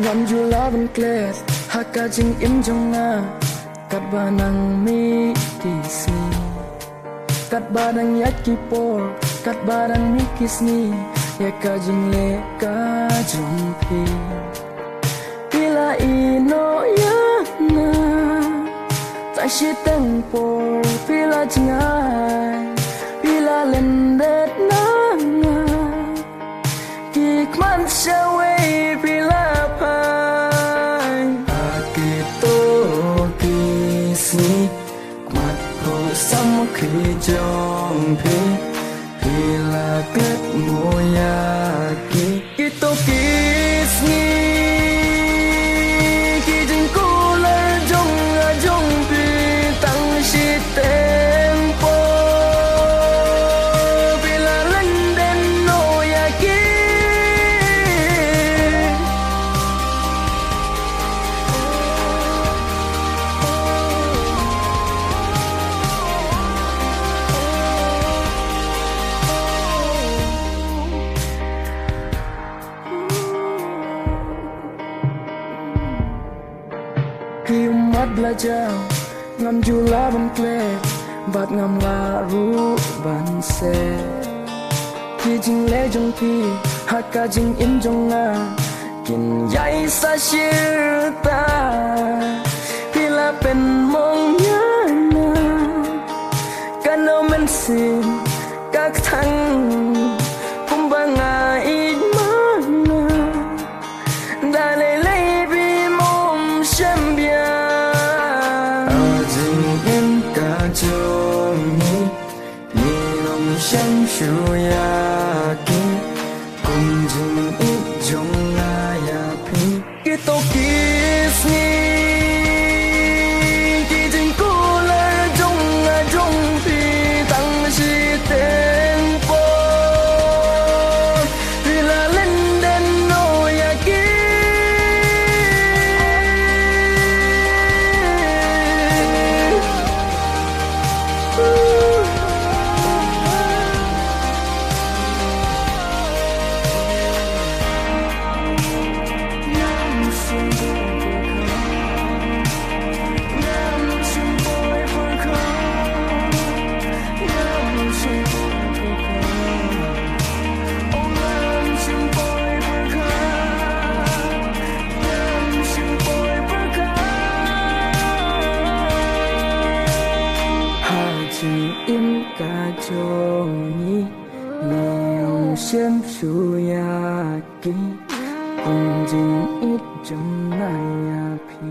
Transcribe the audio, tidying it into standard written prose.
ngam ju laban kles hakajing im jonga kat banang mi kisni kat badang yaki por kat badang mi kisni ya kajing le kajumpi pila ino ya na ta shi teng por pila jingai pila lendet na kikman shawe pila pai akito kisni mat ko sam khi jong pi pila ket moya kito kisni kijing kula jong pi tang shi tempo pila lenden no yaki khi umat belajar ngam jula ban klet bat ngam laru ban se khi jing le jong pi hakka jing im jong nga kin yai sa shir ta pila pen mong ya na kano men sin các thăng kumbanga in mana da le le bi mom shem bia ajing in ka jong ni nom shem shu ya ki kum jing it jong na ya pi kito kisni ki jing kula jong pi tang shi tempo pila lenden no yaki im ka jong ni niu shem shu ya ki kum jing it jong na ya pi